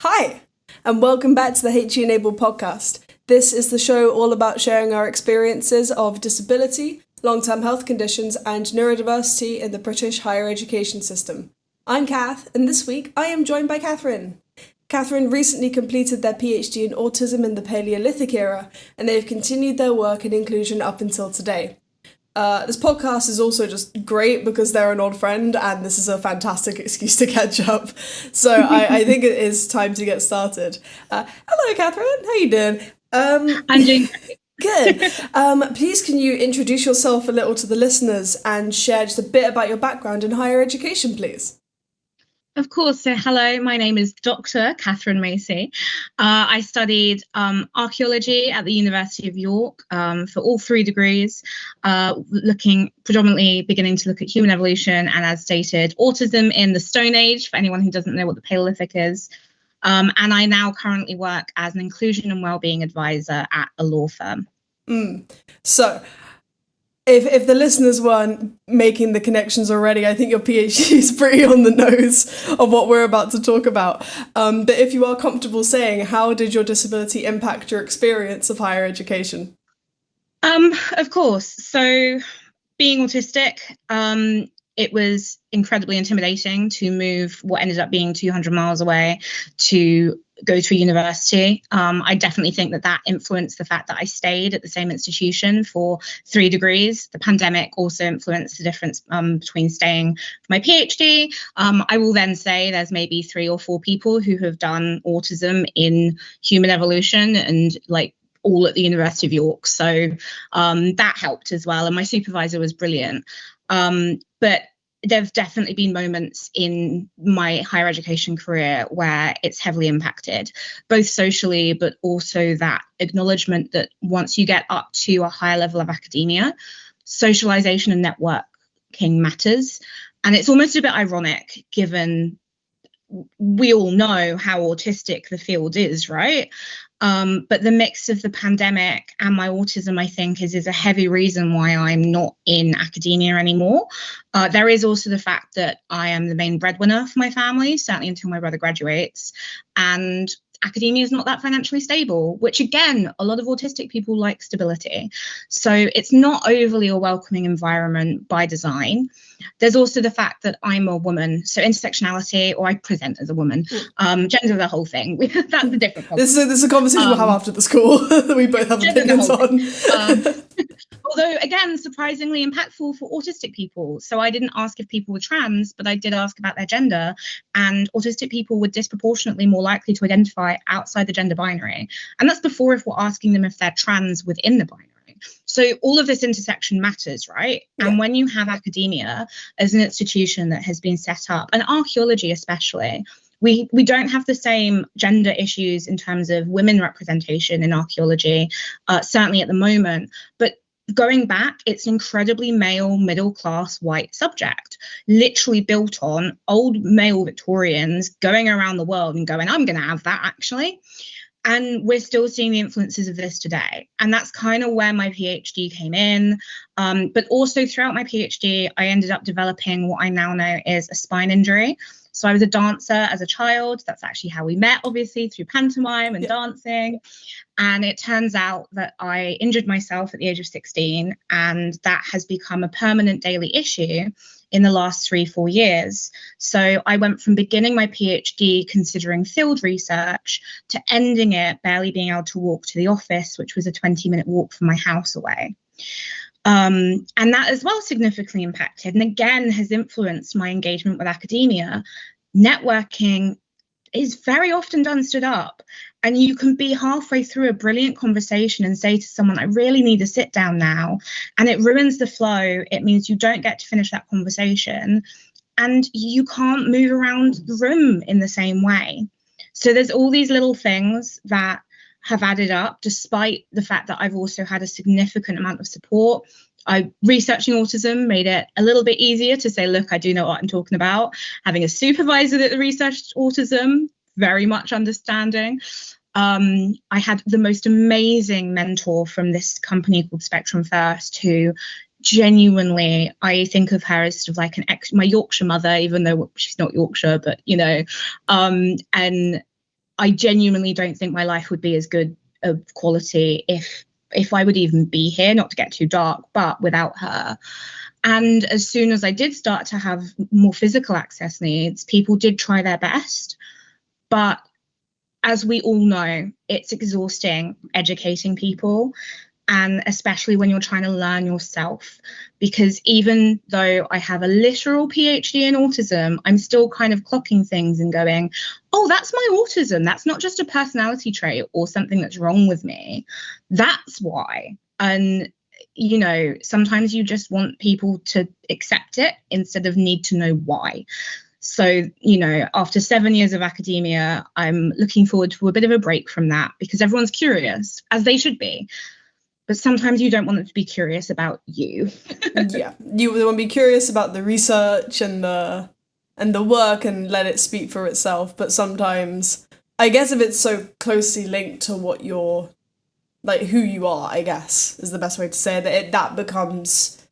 Hi, and welcome back to the HE Enabled podcast. This is the show all about sharing our experiences of disability, long-term health conditions, and neurodiversity in the British higher education system. I'm Kath, and this week I am joined by Katharine. Katharine recently completed their PhD in autism in the Paleolithic era, and they have continued their work in inclusion up until today. This podcast is also just great because they're an old friend and this is a fantastic excuse to catch up. So I think it is time to get started. Hello, Katharine. How you doing? I'm doing great. Good. Please can you introduce yourself a little to the listeners and share just a bit about your background in higher education, please? Of course. So hello, my name is Dr. Katharine Macy. I studied archaeology at the University of York for all 3 degrees, beginning to look at human evolution and, as stated, autism in the Stone Age, for anyone who doesn't know what the Paleolithic is. And I now currently work as an inclusion and wellbeing advisor at a law firm. So, if the listeners weren't making the connections already, I think your PhD is pretty on the nose of what we're about to talk about. But if you are comfortable saying, how did your disability impact your experience of higher education? Of course. So being autistic, it was incredibly intimidating to move what ended up being 200 miles away to go to a university. I definitely think that influenced the fact that I stayed at the same institution for 3 degrees. The pandemic also influenced the difference between staying for my PhD. I will then say there's maybe 3 or 4 people who have done autism in human evolution and all at the University of York. So that helped as well. And my supervisor was brilliant. But there've definitely been moments in my higher education career where it's heavily impacted, both socially, but also that acknowledgement that once you get up to a higher level of academia, socialization and networking matters. And it's almost a bit ironic, given we all know how autistic the field is, right? But the mix of the pandemic and my autism, I think, is a heavy reason why I'm not in academia anymore. There is also the fact that I am the main breadwinner for my family, certainly until my brother graduates. And academia is not that financially stable, which, again, a lot of autistic people like stability. So it's not overly a welcoming environment by design. There's also the fact that I'm a woman, so intersectionality, or I present as a woman. Gender, the whole thing. That's a different problem. This is a conversation we'll have after the school that we both have opinions on. Although, again, surprisingly impactful for autistic people. So I didn't ask if people were trans, but I did ask about their gender. And autistic people were disproportionately more likely to identify outside the gender binary. And that's before if we're asking them if they're trans within the binary. So all of this intersection matters, right? Yeah. And when you have academia as an institution that has been set up, and archaeology especially, we don't have the same gender issues in terms of women representation in archaeology, certainly at the moment. But going back, it's an incredibly male, middle-class, white subject, literally built on old male Victorians going around the world and going, I'm going to have that, actually. And we're still seeing the influences of this today. And that's kind of where my PhD came in. But also throughout my PhD, I ended up developing what I now know is a spine injury. So I was a dancer as a child. That's actually how we met, obviously, through pantomime and dancing. And it turns out that I injured myself at the age of 16, and that has become a permanent daily issue in the last 3-4 years. So I went from beginning my PhD considering field research to ending it barely being able to walk to the office, which was a 20-minute walk from my house away. And that as well significantly impacted, and again has influenced my engagement with academia. Networking is very often done stood up, and you can be halfway through a brilliant conversation and say to someone, I really need to sit down now, and it ruins the flow. It means you don't get to finish that conversation and you can't move around the room in the same way. So there's all these little things that have added up, despite the fact that I've also had a significant amount of support. Researching autism made it a little bit easier to say, look, I do know what I'm talking about. Having a supervisor that researched autism, very much understanding. I had the most amazing mentor from this company called Spectrum First, who genuinely, I think of her as sort of like my Yorkshire mother, even though she's not Yorkshire, but, and I genuinely don't think my life would be as good of quality if I would even be here, not to get too dark, but without her. And as soon as I did start to have more physical access needs, people did try their best. But as we all know, it's exhausting educating people, and especially when you're trying to learn yourself, because even though I have a literal PhD in autism, I'm still kind of clocking things and going, oh, that's my autism. That's not just a personality trait or something that's wrong with me. That's why. And, you know, sometimes you just want people to accept it instead of need to know why. So, you know, after 7 years of academia, I'm looking forward to a bit of a break from that, because everyone's curious, as they should be. But sometimes you don't want them to be curious about you. Yeah, you want to be curious about the research and the work and let it speak for itself. But sometimes, I guess if it's so closely linked to what you're, like who you are, I guess is the best way to say it, that becomes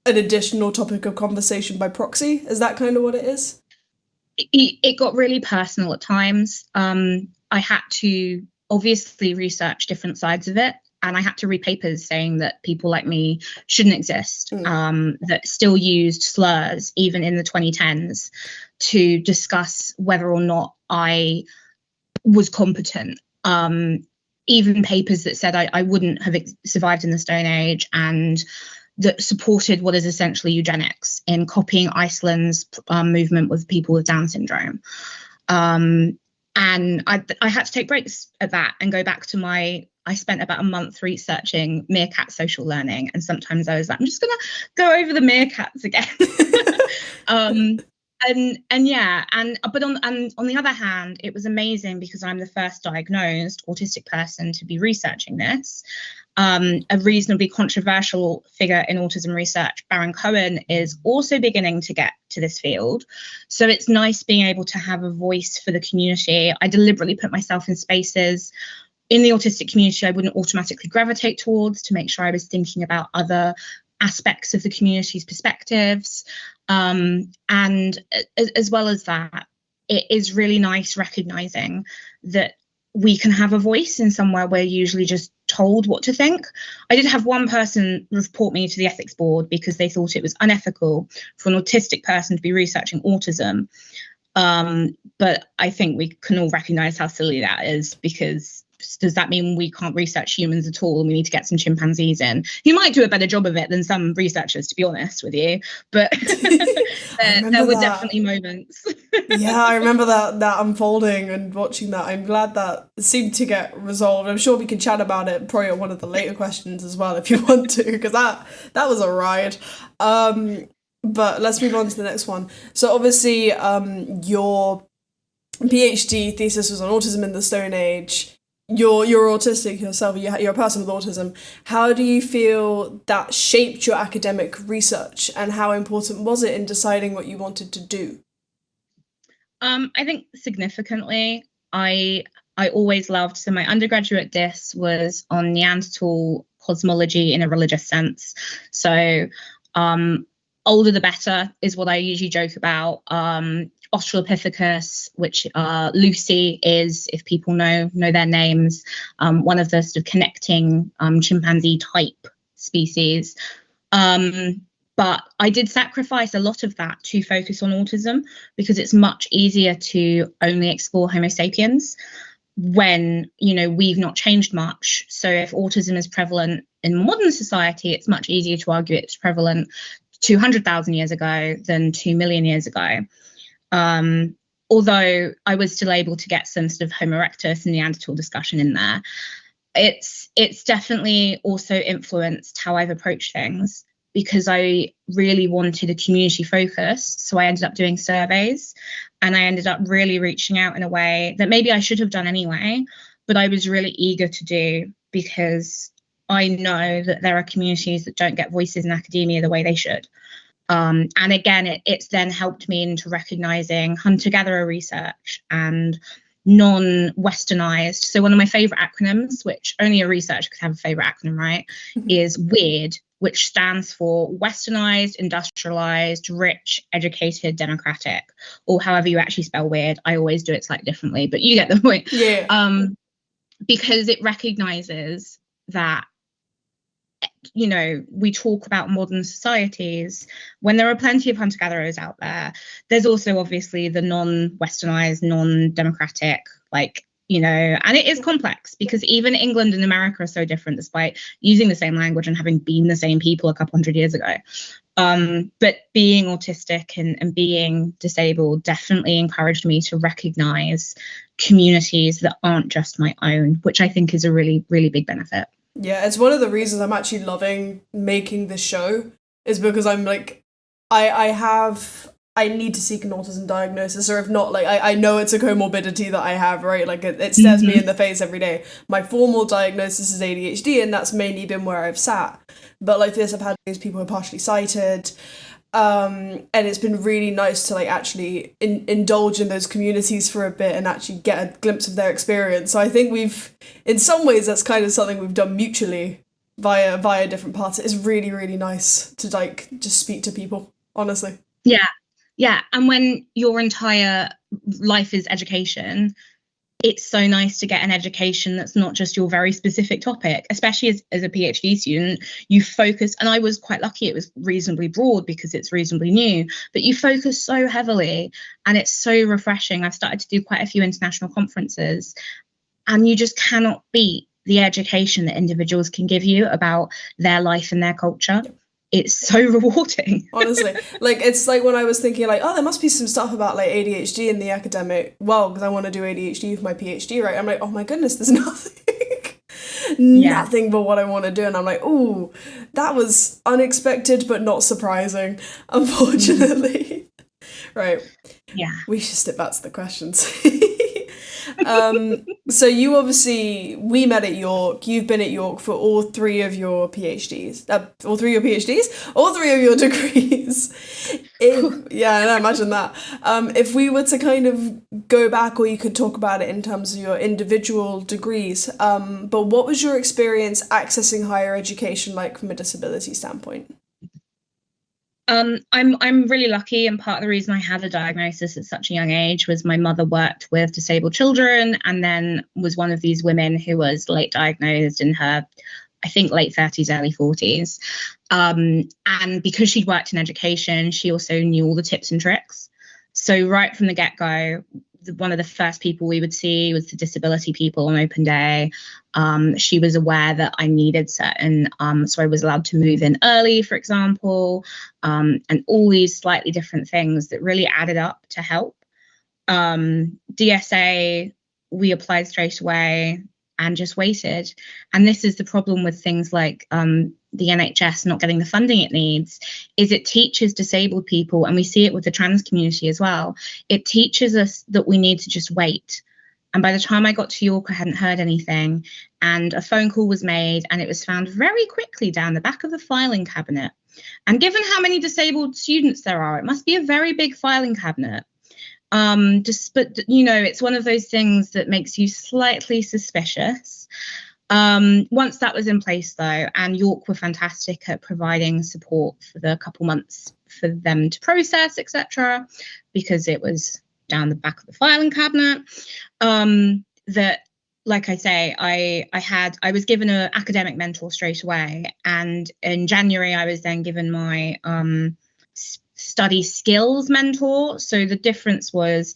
an additional topic of conversation by proxy. Is that kind of what it is? It got really personal at times. I had to obviously research different sides of it. And I had to read papers saying that people like me shouldn't exist, that still used slurs, even in the 2010s, to discuss whether or not I was competent. Even papers that said I wouldn't have survived in the Stone Age, and that supported what is essentially eugenics in copying Iceland's movement with people with Down syndrome. And I had to take breaks at that and go back to I spent about a month researching meerkat social learning. And sometimes I was like, I'm just going to go over the meerkats again. But on the other hand, it was amazing because I'm the first diagnosed autistic person to be researching this. A reasonably controversial figure in autism research, Baron Cohen, is also beginning to get to this field. So it's nice being able to have a voice for the community. I deliberately put myself in spaces in the autistic community I wouldn't automatically gravitate towards, to make sure I was thinking about other aspects of the community's perspectives. And as well as that, it is really nice recognizing that we can have a voice in somewhere we're usually just told what to think. I did have one person report me to the ethics board because they thought it was unethical for an autistic person to be researching autism. But I think we can all recognize how silly that is, because does that mean we can't research humans at all and we need to get some chimpanzees in? You might do a better job of it than some researchers, to be honest with you, but there were definitely moments. Yeah, I remember that unfolding and watching that. I'm glad that it seemed to get resolved. I'm sure we can chat about it probably on one of the later questions as well if you want to, because that was a ride. But let's move on to the next one. So obviously your PhD thesis was on autism in the Stone Age. You're autistic yourself, you're a person with autism. How do you feel that shaped your academic research, and how important was it in deciding what you wanted to do? I think significantly. I always loved, so my undergraduate dis was on Neanderthal cosmology in a religious sense. So older the better is what I usually joke about. Australopithecus, which Lucy is, if people know their names, one of the sort of connecting chimpanzee type species. But I did sacrifice a lot of that to focus on autism, because it's much easier to only explore Homo sapiens when, you know, we've not changed much. So if autism is prevalent in modern society, it's much easier to argue it's prevalent 200,000 years ago than 2 million years ago. Although I was still able to get some sort of Homo erectus and Neanderthal discussion in there, it's definitely also influenced how I've approached things, because I really wanted a community focus. So I ended up doing surveys, and I ended up really reaching out in a way that maybe I should have done anyway, but I was really eager to do, because I know that there are communities that don't get voices in academia the way they should. And again, it's then helped me into recognizing hunter-gatherer research and non-Westernized. So one of my favorite acronyms, which only a researcher could have a favorite acronym, right, is WEIRD, which stands for Westernized, Industrialized, Rich, Educated, Democratic, or however you actually spell weird. I always do it slightly differently, but you get the point. Yeah. Because it recognizes that, you know, we talk about modern societies when there are plenty of hunter-gatherers out there. There's also obviously the non-Westernized, non-democratic, like, you know, and it is complex because even England and America are so different despite using the same language and having been the same people a couple hundred years ago. But being autistic and being disabled definitely encouraged me to recognize communities that aren't just my own, which I think is a really, really big benefit. Yeah, it's one of the reasons I'm actually loving making this show, is because I'm like, I need to seek an autism diagnosis, or if not, like, I know it's a comorbidity that I have, right? Like, it stares me in the face every day. My formal diagnosis is ADHD, and that's mainly been where I've sat. But like this, I've had these people who are partially sighted, and it's been really nice to like actually indulge in those communities for a bit and actually get a glimpse of their experience. So I think we've, in some ways, that's kind of something we've done mutually via different parts. It's really, really nice to like just speak to people, honestly. Yeah, and when your entire life is education, it's so nice to get an education that's not just your very specific topic, especially as a PhD student. You focus, and I was quite lucky, it was reasonably broad because it's reasonably new, but you focus so heavily and it's so refreshing. I've started to do quite a few international conferences, and you just cannot beat the education that individuals can give you about their life and their culture. It's so rewarding. Honestly, like it's like when I was thinking like, oh, there must be some stuff about like ADHD in the academic world because I want to do ADHD for my PhD, right? I'm like, oh my goodness, there's nothing, nothing but what I want to do, and I'm like, oh, that was unexpected but not surprising, unfortunately. Right. Yeah. We should step back to the questions. So you obviously, we met at York, you've been at York for all three of your PhDs, all three of your degrees. I imagine that. If we were to kind of go back, or you could talk about it in terms of your individual degrees, but what was your experience accessing higher education like from a disability standpoint? I'm really lucky, and part of the reason I had a diagnosis at such a young age was my mother worked with disabled children and then was one of these women who was late diagnosed in her, I think, late 30s, early 40s. And because she'd worked in education, she also knew all the tips and tricks. So right from the get-go, one of the first people we would see was the disability people on open day. She was aware that I needed certain, so I was allowed to move in early, for example, and all these slightly different things that really added up to help. DSA, we applied straight away and just waited. And this is the problem with things like the NHS not getting the funding it needs, is it teaches disabled people, and we see it with the trans community as well, it teaches us that we need to just wait. And by the time I got to York, I hadn't heard anything, and a phone call was made, and it was found very quickly down the back of the filing cabinet. And given how many disabled students there are, it must be a very big filing cabinet. But you know, it's one of those things that makes you slightly suspicious. Once that was in place, though, and York were fantastic at providing support for the couple months for them to process, etc., because it was down the back of the filing cabinet. That, like I say, I was given an academic mentor straight away, and in January I was then given my study skills mentor. So the difference was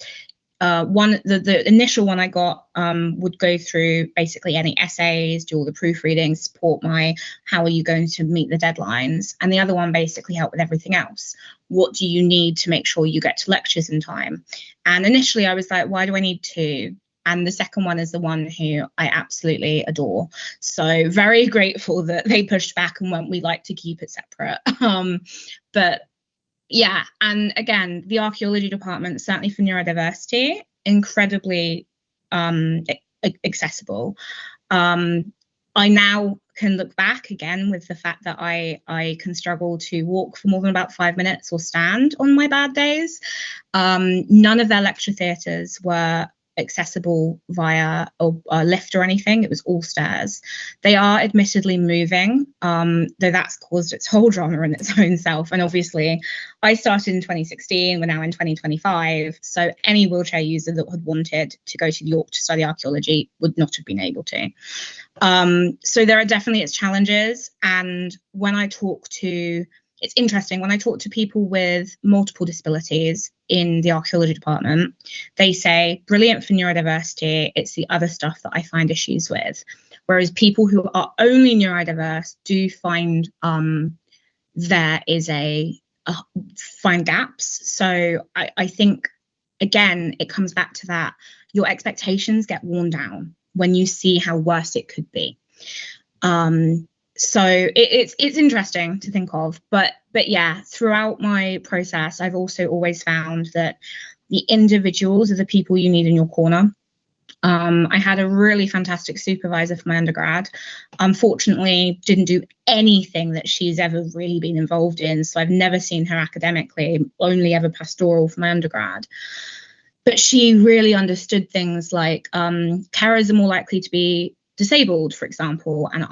the initial one I got would go through basically any essays, do all the proofreading, support my how are you going to meet the deadlines, and the other one basically helped with everything else. What do you need to make sure you get to lectures in time? And initially I was like, why do I need two? And the second one is the one who I absolutely adore. So very grateful that they pushed back and went, we like to keep it separate. But yeah, and again, the archaeology department, certainly for neurodiversity, incredibly accessible. I now can look back again with the fact that I can struggle to walk for more than about 5 minutes or stand on my bad days. None of their lecture theatres were accessible via a lift or anything. It was all stairs. They are admittedly moving, though that's caused its whole drama in its own self. And obviously, I started in 2016. We're now in 2025. So any wheelchair user that had wanted to go to York to study archaeology would not have been able to. So there are definitely its challenges. And when I talk to it's interesting, when I talk to people with multiple disabilities in the archaeology department, they say, brilliant for neurodiversity, it's the other stuff that I find issues with. Whereas people who are only neurodiverse do find there is find gaps. So I think, again, it comes back to that. Your expectations get worn down when you see how worse it could be. So it's interesting to think of, but yeah, throughout my process, I've also always found that the individuals are the people you need in your corner. I had a really fantastic supervisor for my undergrad. Unfortunately, didn't do anything that she's ever really been involved in. So I've never seen her academically, only ever pastoral for my undergrad. But she really understood things like carers are more likely to be disabled, for example, and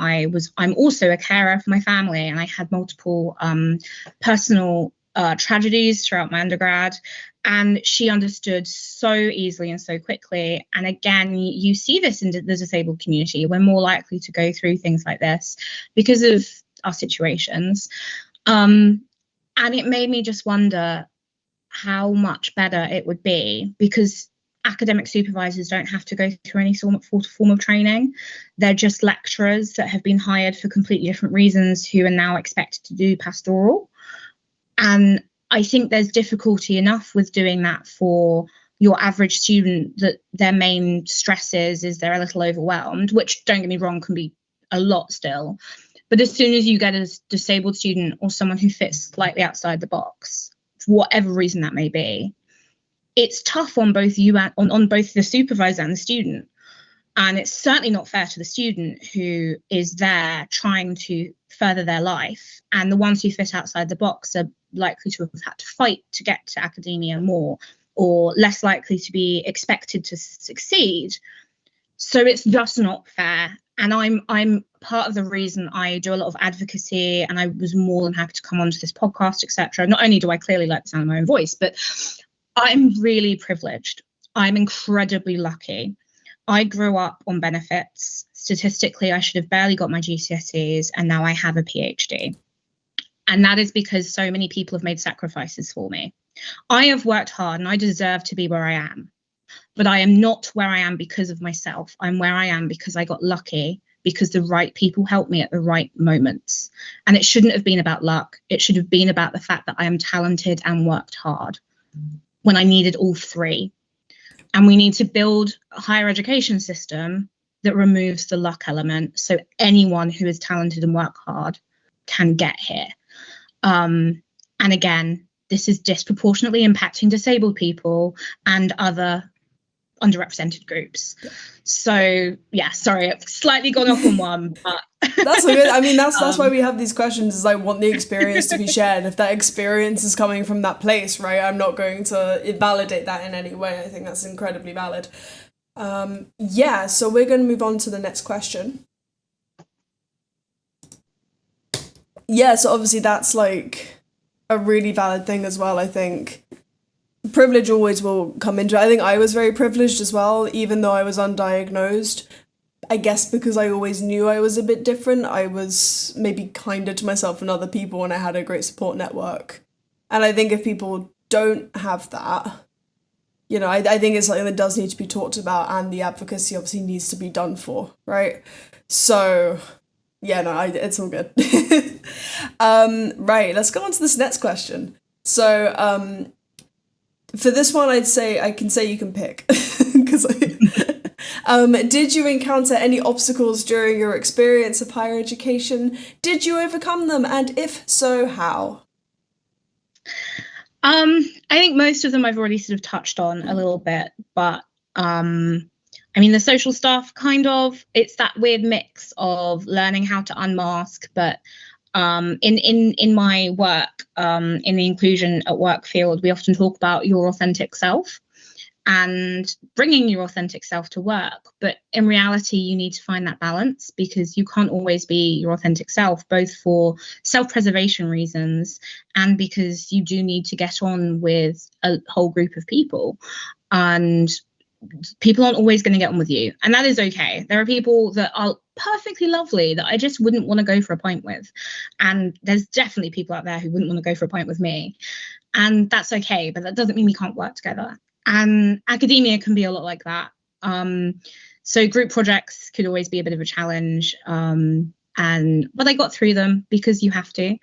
I'm also a carer for my family, and I had multiple personal tragedies throughout my undergrad, and she understood so easily and so quickly. And again, you see this in the disabled community. We're more likely to go through things like this because of our situations, and it made me just wonder how much better it would be, because academic supervisors don't have to go through any form of training. They're just lecturers that have been hired for completely different reasons who are now expected to do pastoral. And I think there's difficulty enough with doing that for your average student, that their main stresses is they're a little overwhelmed, which, don't get me wrong, can be a lot still. But as soon as you get a disabled student or someone who fits slightly outside the box, for whatever reason that may be, it's tough on both you and on both the supervisor and the student. And it's certainly not fair to the student who is there trying to further their life. And the ones who fit outside the box are likely to have had to fight to get to academia more, or less likely to be expected to succeed. So it's just not fair. And I'm part of the reason I do a lot of advocacy, and I was more than happy to come onto this podcast, etc. Not only do I clearly like the sound of my own voice, but I'm really privileged. I'm incredibly lucky. I grew up on benefits. Statistically, I should have barely got my GCSEs, and now I have a PhD. And that is because so many people have made sacrifices for me. I have worked hard and I deserve to be where I am. But I am not where I am because of myself. I'm where I am because I got lucky, because the right people helped me at the right moments. And it shouldn't have been about luck. It should have been about the fact that I am talented and worked hard when I needed all three. And we need to build a higher education system that removes the luck element, so anyone who is talented and work hard can get here. And again, this is disproportionately impacting disabled people and other underrepresented groups. So yeah, sorry, I've slightly gone off on one, but that's so good. I mean, that's why we have these questions, is I want the experience to be shared. If that experience is coming from that place, right, I'm not going to invalidate that in any way. I think that's incredibly valid. Yeah, so we're going to move on to the next question. Yeah, so obviously that's like a really valid thing as well. I think privilege always will come into it. I think I was very privileged as well, even though I was undiagnosed. I guess because I always knew I was a bit different, I was maybe kinder to myself and other people, and I had a great support network. And I think if people don't have that, you know, I think it's something that does need to be talked about, and the advocacy obviously needs to be done for, right? So yeah, no, it's all good. Right, let's go on to this next question. So for this one, I'd say I can say you can pick, because did you encounter any obstacles during your experience of higher education? Did you overcome them? And if so, how? I think most of them I've already sort of touched on a little bit, but I mean, the social stuff, kind of, it's that weird mix of learning how to unmask, but in my work, in the inclusion at work field, we often talk about your authentic self. and bringing your authentic self to work. But in reality, you need to find that balance, because you can't always be your authentic self, both for self-preservation reasons and because you do need to get on with a whole group of people. And people aren't always going to get on with you, and that is okay. There are people that are perfectly lovely that I just wouldn't want to go for a pint with, and there's definitely people out there who wouldn't want to go for a pint with me, and that's okay. But that doesn't mean we can't work together. And academia can be a lot like that. So group projects could always be a bit of a challenge, but I got through them because you have to.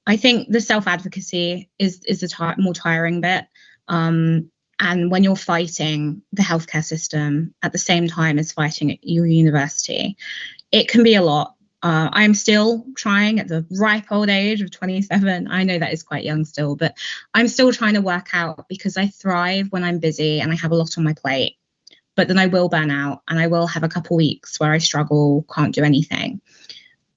I think the self-advocacy is the more tiring bit. And when you're fighting the healthcare system at the same time as fighting at your university, it can be a lot. I'm still trying at the ripe old age of 27. I know that is quite young still, but I'm still trying to work out, because I thrive when I'm busy and I have a lot on my plate. But then I will burn out, and I will have a couple weeks where I struggle, can't do anything.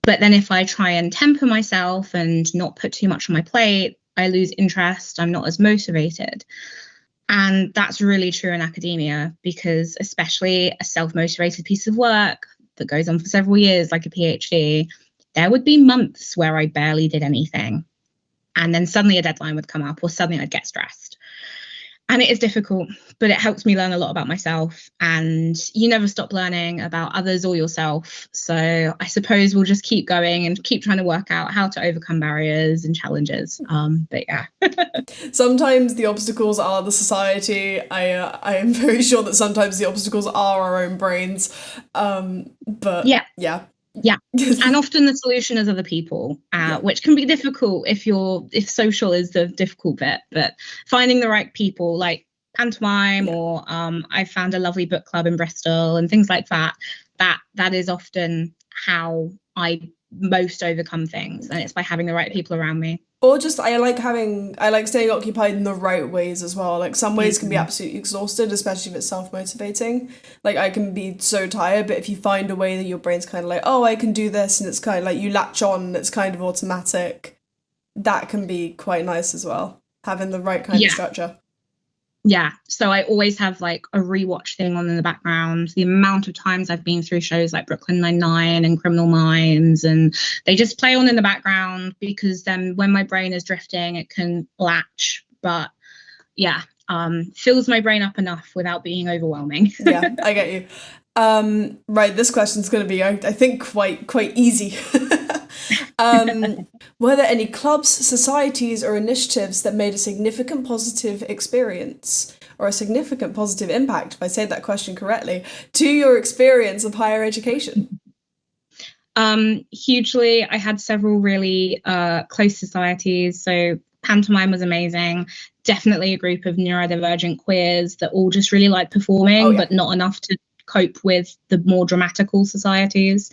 But then if I try and temper myself and not put too much on my plate, I lose interest. I'm not as motivated. And that's really true in academia, because especially a self-motivated piece of work that goes on for several years, like a PhD, there would be months where I barely did anything. And then suddenly a deadline would come up, or suddenly I'd get stressed. And it is difficult, but it helps me learn a lot about myself. And you never stop learning about others or yourself. So I suppose we'll just keep going and keep trying to work out how to overcome barriers and challenges. But yeah. Sometimes the obstacles are the society. I am very sure that sometimes the obstacles are our own brains. But yeah. And often the solution is other people, which can be difficult if social is the difficult bit. But finding the right people, like pantomime, or I found a lovely book club in Bristol and things like that. That is often how I most overcome things, and it's by having the right people around me. Or just I like staying occupied in the right ways as well. Like some ways can be absolutely exhausted, especially if it's self-motivating. Like I can be so tired, but if you find a way that your brain's kind of like, oh, I can do this, and it's kind of like you latch on and it's kind of automatic, that can be quite nice as well, having the right kind of structure. Yeah, so I always have like a rewatch thing on in the background. The amount of times I've been through shows like Brooklyn Nine-Nine and Criminal Minds, and they just play on in the background, because then when my brain is drifting, it can latch. But yeah, fills my brain up enough without being overwhelming. Yeah, I get you. Right, this question's going to be, I think, quite easy. Were there any clubs, societies, or initiatives that made a significant positive experience or a significant positive impact, if I say that question correctly, to your experience of higher education? Hugely. I had several really close societies. So pantomime was amazing. Definitely a group of neurodivergent queers that all just really like performing, but not enough to cope with the more dramatical societies.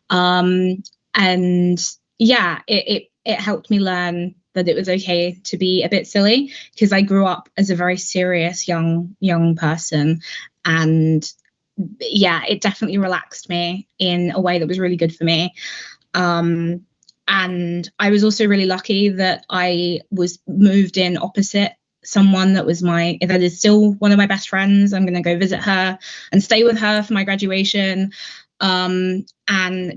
And yeah, it helped me learn that it was okay to be a bit silly, because I grew up as a very serious young person, and yeah, it definitely relaxed me in a way that was really good for me. And I was also really lucky that I was moved in opposite someone that is still one of my best friends. I'm going to go visit her and stay with her for my graduation. And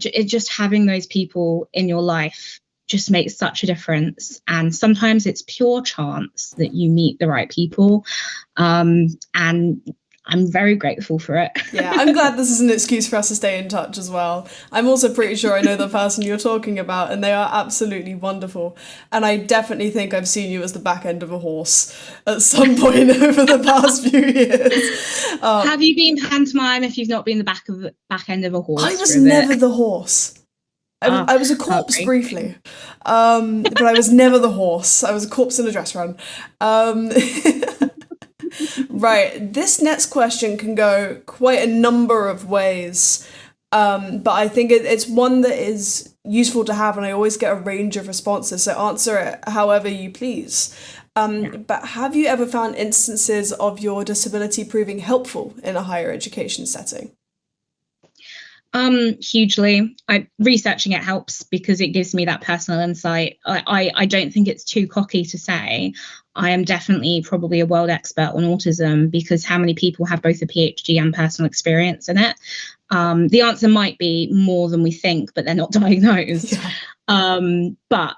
just having those people in your life just makes such a difference. And sometimes it's pure chance that you meet the right people. And I'm very grateful for it. Yeah, I'm glad this is an excuse for us to stay in touch as well. I'm also pretty sure I know the person you're talking about, and they are absolutely wonderful. And I definitely think I've seen you as the back end of a horse at some point over the past few years. Have you been pantomime if you've not been the back end of a horse? I was never the horse. I was a corpse briefly, but I was never the horse. I was a corpse in a dress run. Right, this next question can go quite a number of ways, but I think it's one that is useful to have, and I always get a range of responses, so answer it however you please. But have you ever found instances of your disability proving helpful in a higher education setting? Hugely. Researching it helps because it gives me that personal insight. I don't think it's too cocky to say I am definitely probably a world expert on autism, because how many people have both a PhD and personal experience in it? The answer might be more than we think, but they're not diagnosed. Yeah. But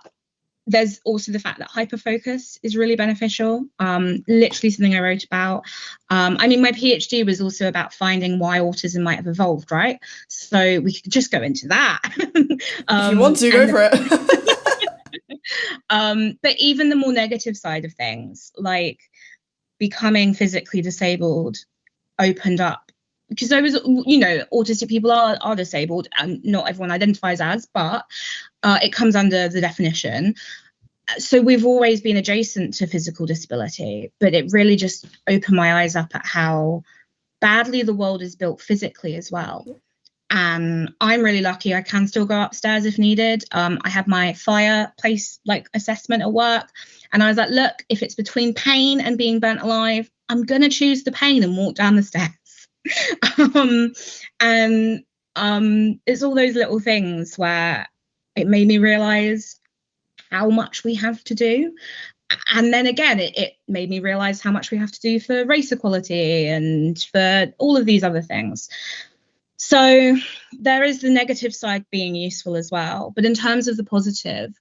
there's also the fact that hyperfocus is really beneficial. Literally something I wrote about. I mean, my PhD was also about finding why autism might have evolved, right? So we could just go into that. If you want to, go for it. But even the more negative side of things, like becoming physically disabled, opened up. Because there was, autistic people are disabled, and not everyone identifies as, but it comes under the definition. So we've always been adjacent to physical disability, but it really just opened my eyes up at how badly the world is built physically as well. And I'm really lucky I can still go upstairs if needed. I had my fireplace assessment at work, and I was like, look, if it's between pain and being burnt alive, I'm going to choose the pain and walk down the stairs. It's all those little things where it made me realize how much we have to do. And then again, it made me realize how much we have to do for race equality and for all of these other things. So there is the negative side being useful as well. But in terms of the positive,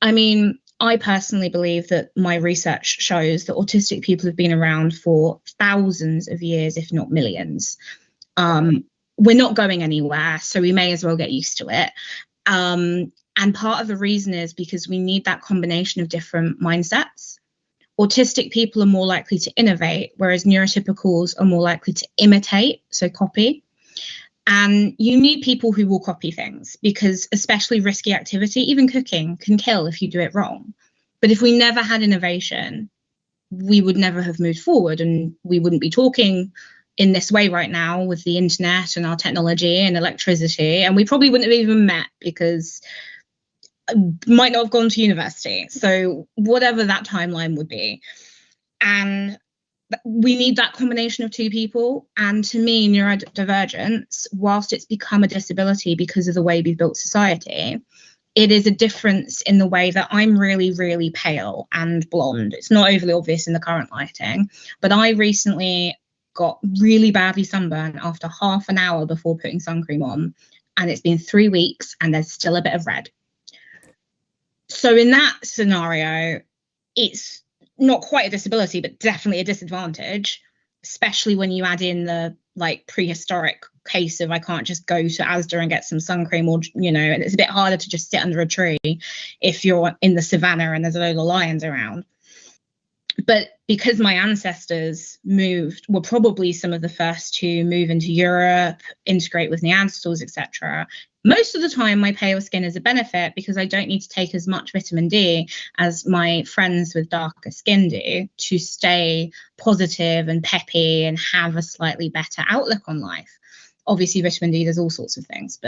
I mean, I personally believe that my research shows that autistic people have been around for thousands of years, if not millions. We're not going anywhere, so we may as well get used to it. And part of the reason is because we need that combination of different mindsets. Autistic people are more likely to innovate, whereas neurotypicals are more likely to imitate, so copy. And you need people who will copy things, because especially risky activity, even cooking, can kill if you do it wrong. But if we never had innovation, we would never have moved forward, and we wouldn't be talking in this way right now with the internet and our technology and electricity. And we probably wouldn't have even met, because I might not have gone to university. So whatever that timeline would be. And we need that combination of two people. And to me, neurodivergence, whilst it's become a disability because of the way we've built society, it is a difference in the way that I'm really, really pale and blonde. It's not overly obvious in the current lighting, but I recently got really badly sunburned after half an hour before putting sun cream on. And it's been 3 weeks and there's still a bit of red. So in that scenario, it's not quite a disability, but definitely a disadvantage, especially when you add in the prehistoric case of I can't just go to Asda and get some sun cream, or, and it's a bit harder to just sit under a tree if you're in the savannah and there's a load of lions around. But because my ancestors were probably some of the first to move into Europe, integrate with Neanderthals, etc., most of the time my pale skin is a benefit, because I don't need to take as much vitamin D as my friends with darker skin do to stay positive and peppy and have a slightly better outlook on life. Obviously, vitamin D does all sorts of things.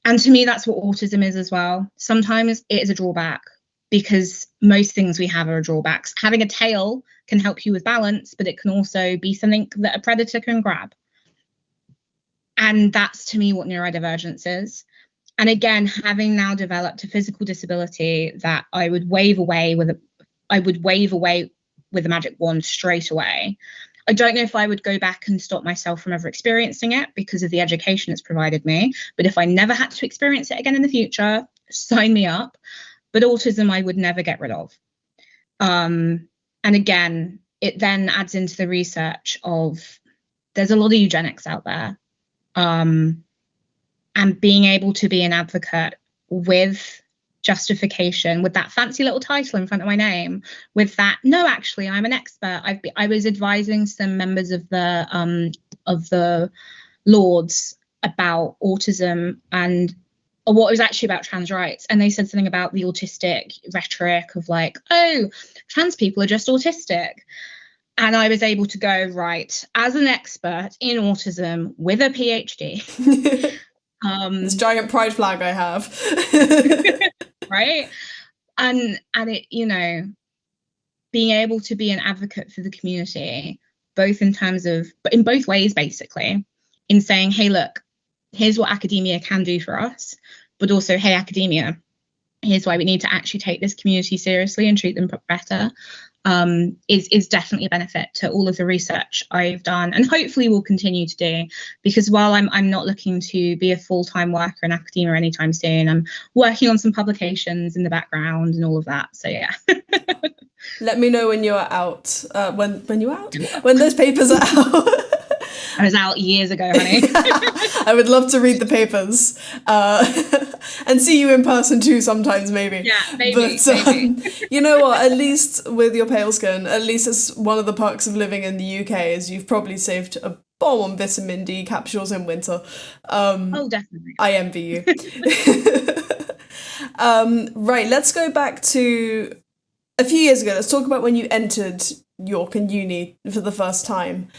And to me, that's what autism is as well. Sometimes it is a drawback, because most things we have are drawbacks. Having a tail can help you with balance, but it can also be something that a predator can grab. And that's, to me, what neurodivergence is. And again, having now developed a physical disability that I would wave away with a magic wand straight away. I don't know if I would go back and stop myself from ever experiencing it because of the education it's provided me. But if I never had to experience it again in the future, sign me up. But autism, I would never get rid of. And again, it then adds into the research of there's a lot of eugenics out there. And being able to be an advocate with justification, with that fancy little title in front of my name, with that, no, actually, I'm an expert. I was advising some members of the Lords about autism and what was actually about trans rights. And they said something about the autistic rhetoric of oh, trans people are just autistic. And I was able to go, right, as an expert in autism with a PhD. This giant pride flag I have. Right. And it, being able to be an advocate for the community, both in terms of, but in both ways, basically, in saying, hey, look, here's what academia can do for us, but also, hey, academia, here's why we need to actually take this community seriously and treat them better, is definitely a benefit to all of the research I've done and hopefully will continue to do, because while I'm not looking to be a full-time worker in academia anytime soon, I'm working on some publications in the background and all of that. So yeah. Let me know when you're out. When you're out? When those papers are out. I was out years ago, honey. I would love to read the papers and see you in person too sometimes, maybe. Yeah, maybe. You know what? At least with your pale skin, at least it's one of the perks of living in the UK is you've probably saved a bomb on vitamin D capsules in winter. Oh, definitely. I envy you. Right, let's go back to a few years ago. Let's talk about when you entered York and uni for the first time.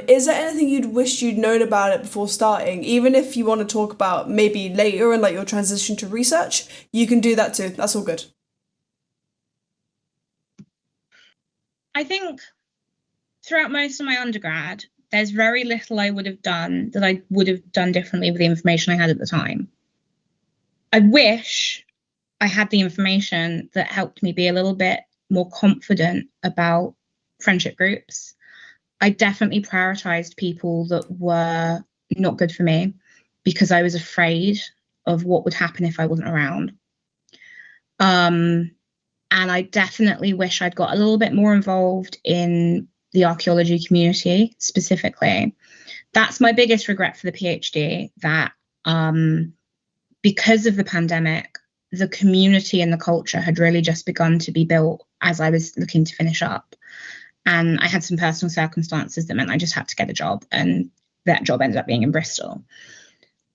Is there anything you'd wished you'd known about it before starting? Even if you want to talk about maybe later and like your transition to research, you can do that too. That's all good. I think throughout most of my undergrad, there's very little I would have done that I would have done differently with the information I had at the time. I wish I had the information that helped me be a little bit more confident about friendship groups. I definitely prioritized people that were not good for me because I was afraid of what would happen if I wasn't around. And I definitely wish I'd got a little bit more involved in the archaeology community specifically. That's my biggest regret for the PhD, that because of the pandemic, the community and the culture had really just begun to be built as I was looking to finish up. And I had some personal circumstances that meant I just had to get a job, and that job ended up being in Bristol.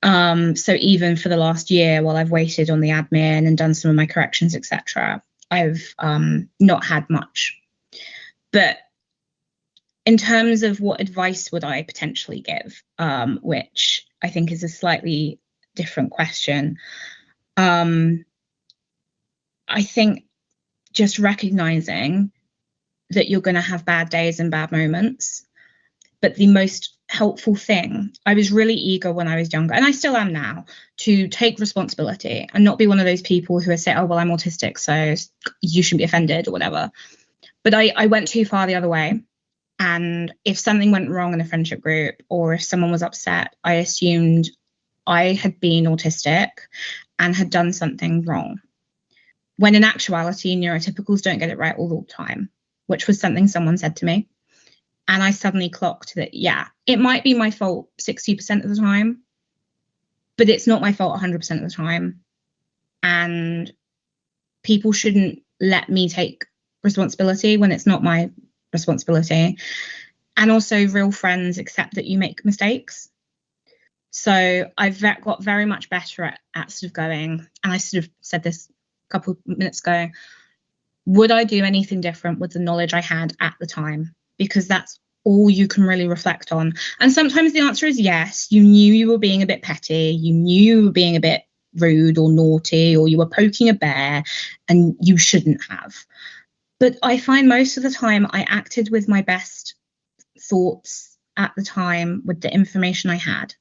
So even for the last year, while I've waited on the admin and done some of my corrections, etc., I've not had much. But in terms of what advice would I potentially give, which I think is a slightly different question, I think just recognizing that you're going to have bad days and bad moments. But the most helpful thing, I was really eager when I was younger, and I still am now, to take responsibility and not be one of those people who are saying, oh, well, I'm autistic, so you shouldn't be offended or whatever. But I went too far the other way. And if something went wrong in a friendship group, or if someone was upset, I assumed I had been autistic and had done something wrong. When in actuality, neurotypicals don't get it right all the time, which was something someone said to me. And I suddenly clocked that, yeah, it might be my fault 60% of the time, but it's not my fault 100% of the time. And people shouldn't let me take responsibility when it's not my responsibility. And also, real friends accept that you make mistakes. So I've got very much better at sort of going, and I sort of said this a couple of minutes ago, would I do anything different with the knowledge I had at the time? Because that's all you can really reflect on. And sometimes the answer is yes. You knew you were being a bit petty. You knew you were being a bit rude or naughty, or you were poking a bear and you shouldn't have. But I find most of the time I acted with my best thoughts at the time with the information I had.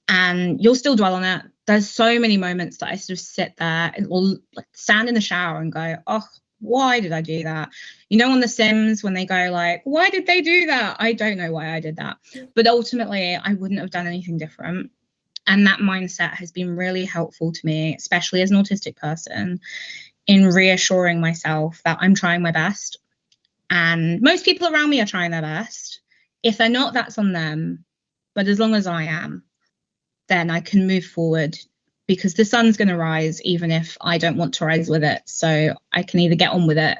And you'll still dwell on it. There's so many moments that I sort of sit there or like stand in the shower and go, oh, why did I do that? You know, on The Sims, when they go like, why did they do that? I don't know why I did that. But ultimately, I wouldn't have done anything different. And that mindset has been really helpful to me, especially as an autistic person, in reassuring myself that I'm trying my best. And most people around me are trying their best. If they're not, that's on them. But as long as I am, then I can move forward, because the sun's going to rise even if I don't want to rise with it. So I can either get on with it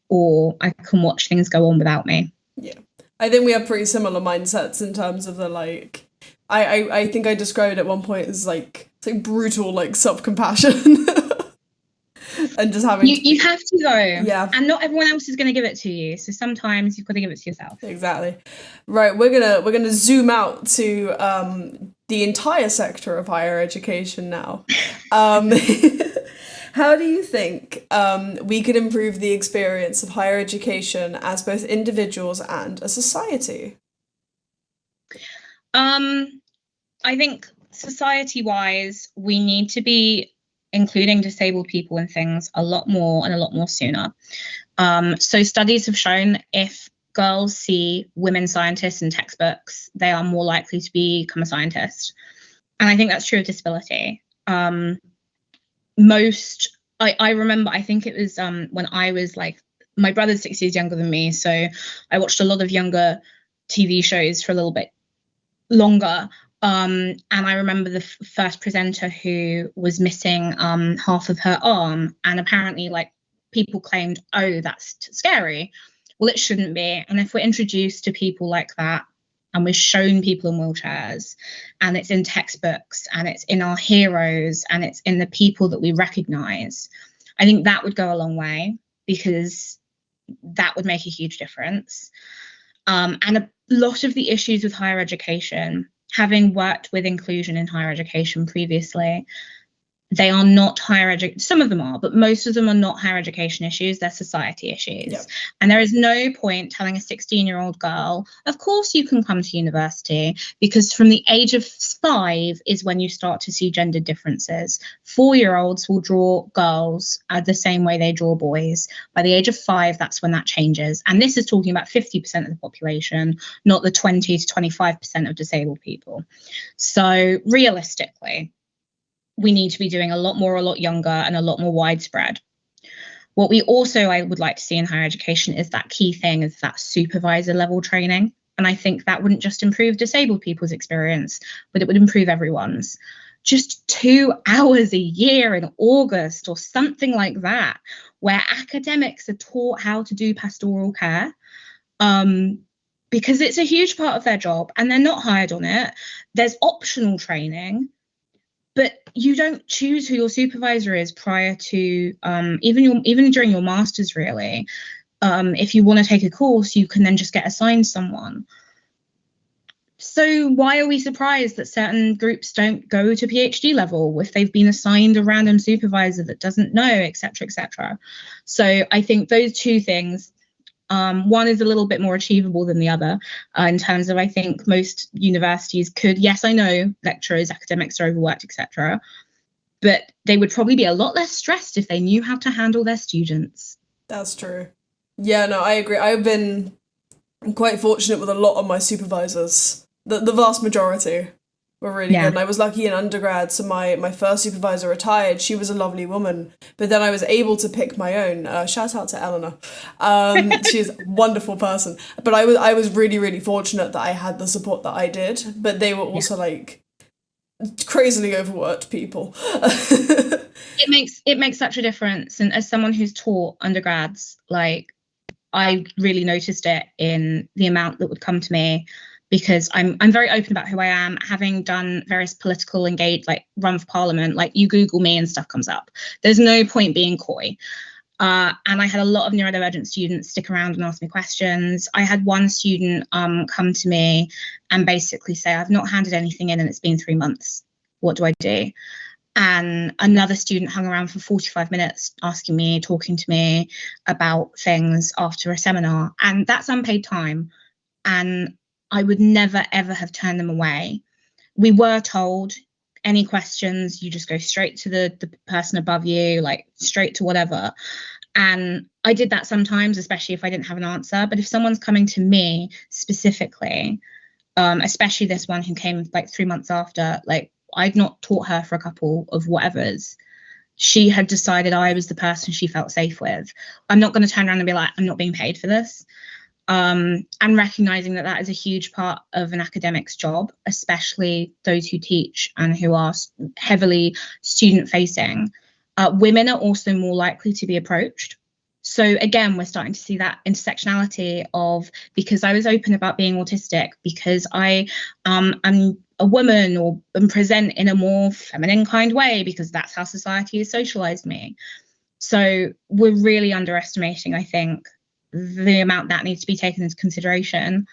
or I can watch things go on without me. Yeah. I think we have pretty similar mindsets in terms of the like, I think I described it at one point as like, it's like brutal, like self-compassion. And just having you have to though. Yeah. And not everyone else is going to give it to you. So sometimes you've got to give it to yourself. Exactly. Right. We're gonna zoom out to the entire sector of higher education now. How do you think we could improve the experience of higher education as both individuals and a society? I think society-wise, we need to be including disabled people in things a lot more and a lot more sooner. So studies have shown if girls see women scientists in textbooks, they are more likely to become a scientist. And I think that's true of disability. I remember, I think it was when I was like, my brother's 6 years younger than me, so I watched a lot of younger TV shows for a little bit longer. And I remember the first presenter who was missing half of her arm, and apparently like people claimed, oh, that's scary. Well, it shouldn't be. And if we're introduced to people like that, and we're shown people in wheelchairs, and it's in textbooks, and it's in our heroes, and it's in the people that we recognize, I think that would go a long way, because that would make a huge difference. And a lot of the issues with higher education, having worked with inclusion in higher education previously, they are not higher education. Some of them are, but most of them are not higher education issues. They're society issues. Yep. And there is no point telling a 16-year-old girl, of course you can come to university, because from the age of 5 is when you start to see gender differences. 4-year-olds will draw girls the same way they draw boys. By the age of 5, that's when that changes. And this is talking about 50% of the population, not the 20 to 25% of disabled people. So realistically, we need to be doing a lot more, a lot younger, and a lot more widespread. What we also, I would like to see in higher education is that key thing is that supervisor level training. And I think that wouldn't just improve disabled people's experience, but it would improve everyone's. Just 2 hours a year in August or something like that, where academics are taught how to do pastoral care, because it's a huge part of their job and they're not hired on it. There's optional training, but you don't choose who your supervisor is prior to even during your master's, really. If you want to take a course, you can then just get assigned someone. So why are we surprised that certain groups don't go to PhD level if they've been assigned a random supervisor that doesn't know, et cetera, et cetera? So I think those two things, one is a little bit more achievable than the other in terms of, I think most universities could, yes, I know lecturers, academics are overworked, etc., but they would probably be a lot less stressed if they knew how to handle their students. That's true. Yeah, no, I agree. I've been quite fortunate with a lot of my supervisors. The vast majority were really good. And I was lucky in undergrad, so my first supervisor retired. She was a lovely woman, but then I was able to pick my own. Shout out to Eleanor. She's a wonderful person. But I was really, really fortunate that I had the support that I did. But they were also like crazily overworked people. It makes such a difference. And as someone who's taught undergrads, like I really noticed it in the amount that would come to me, because I'm very open about who I am, having done various political like run for parliament, like you Google me and stuff comes up. There's no point being coy. And I had a lot of neurodivergent students stick around and ask me questions. I had one student come to me and basically say, I've not handed anything in and it's been 3 months. What do I do? And another student hung around for 45 minutes asking me, talking to me about things after a seminar. And that's unpaid time. And I would never, ever have turned them away. We were told, any questions, you just go straight to the person above you, like straight to whatever. And I did that sometimes, especially if I didn't have an answer. But if someone's coming to me specifically, especially this one who came like 3 months after, like I'd not taught her for a couple of whatevers. She had decided I was the person she felt safe with. I'm not going to turn around and be like, I'm not being paid for this. And recognizing that is a huge part of an academic's job, especially those who teach and who are heavily student facing. Women are also more likely to be approached. So again, we're starting to see that intersectionality of, because I was open about being autistic, because I am a woman or am present in a more feminine kind way, because that's how society has socialized me. So we're really underestimating, I think, the amount that needs to be taken into consideration,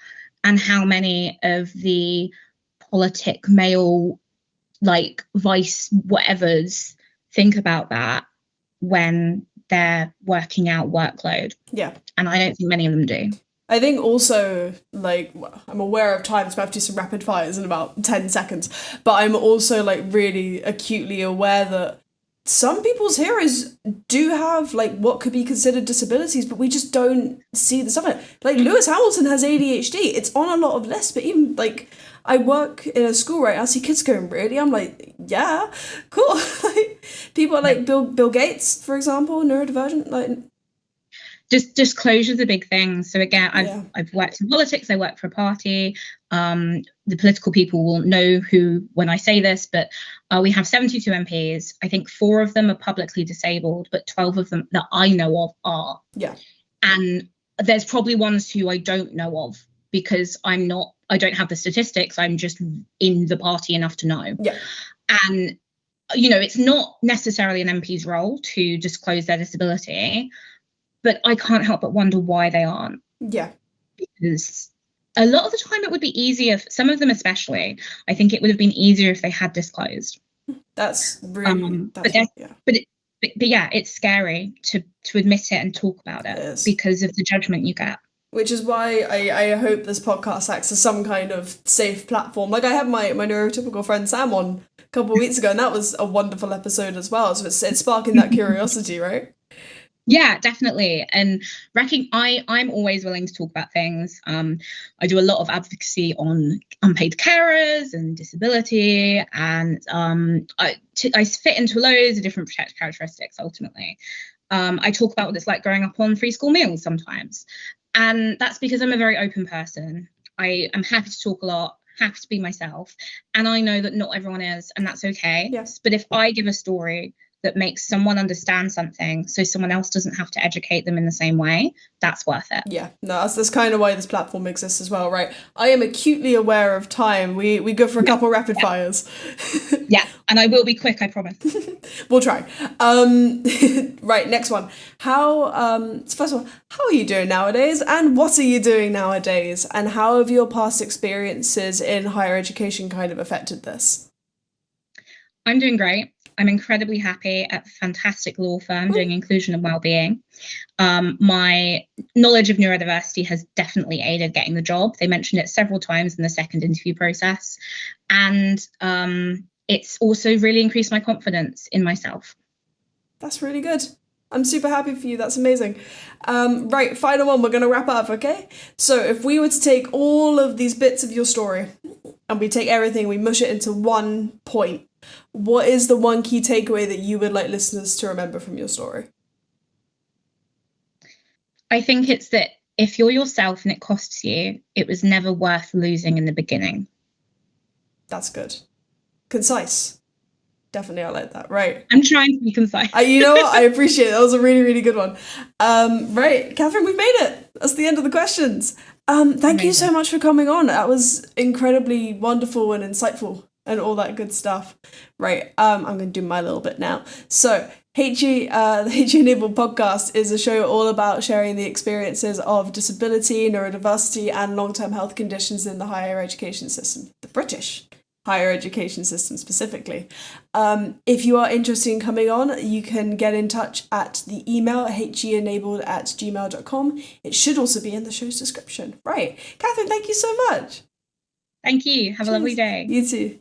and how many of the politic male, like vice whatevers, think about that when they're working out workload. Yeah. And I don't think many of them do. I think also, like, I'm aware of time, so I have to do some rapid fires in about 10 seconds. But I'm also, like, really acutely aware that some people's heroes do have, like, what could be considered disabilities, but we just don't see the stuff in it. Like, Lewis Hamilton has ADHD. It's on a lot of lists, but even, like, I work in a school, right? I see kids going, really? I'm like, yeah, cool. Like, people are like Bill Gates, for example, neurodivergent, like, Just disclosure is a big thing. So again, yeah. I've worked in politics. I work for a party. The political people will know who when I say this, but we have 72 MPs. I think 4 of them are publicly disabled, but 12 of them that I know of are. Yeah. And there's probably ones who I don't know of because I don't have the statistics. I'm just in the party enough to know. Yeah. And it's not necessarily an MP's role to disclose their disability. But I can't help but wonder why they aren't. Yeah. Because a lot of the time it would be easier, some of them especially, I think it would have been easier if they had disclosed. That's really, but yeah, it's scary to admit it and talk about it because of the judgment you get. Which is why I hope this podcast acts as some kind of safe platform. Like, I had my neurotypical friend Sam on a couple of weeks ago, and that was a wonderful episode as well. So it's sparking that curiosity, right? Yeah, definitely. And I'm always willing to talk about things. I do a lot of advocacy on unpaid carers and disability, and I fit into loads of different protected characteristics ultimately. I talk about what it's like growing up on free school meals sometimes. And that's because I'm a very open person. I am happy to talk a lot, happy to be myself. And I know that not everyone is, and that's okay. Yes. But if I give a story that makes someone understand something so someone else doesn't have to educate them in the same way, that's worth it. Yeah, no, that's kind of why this platform exists as well, right? I am acutely aware of time. We go for a couple rapid fires. Yeah, and I will be quick, I promise. We'll try. Right, next one. First of all, how are you doing nowadays? And what are you doing nowadays? And how have your past experiences in higher education kind of affected this? I'm doing great. I'm incredibly happy at a fantastic law firm doing inclusion and wellbeing. My knowledge of neurodiversity has definitely aided getting the job. They mentioned it several times in the second interview process. And it's also really increased my confidence in myself. That's really good. I'm super happy for you. That's amazing. Right, final one. We're going to wrap up, okay? So if we were to take all of these bits of your story and we take everything, we mush it into one point, what is the one key takeaway that you would like listeners to remember from your story? I think it's that if you're yourself and it costs you, it was never worth losing in the beginning. That's good. Concise. Definitely, I like that. Right. I'm trying to be concise. You know what? I appreciate it. That was a really, really good one. Right, Katharine, we've made it. That's the end of the questions. Thank you so much for coming on. That was incredibly wonderful and insightful and all that good stuff. Right, I'm going to do my little bit now. So, the HE Enabled podcast is a show all about sharing the experiences of disability, neurodiversity, and long-term health conditions in the higher education system, the British higher education system specifically. If you are interested in coming on, you can get in touch at the email henabled@gmail.com. It should also be in the show's description. Right. Katharine, thank you so much. Thank you. Have a lovely day. You too.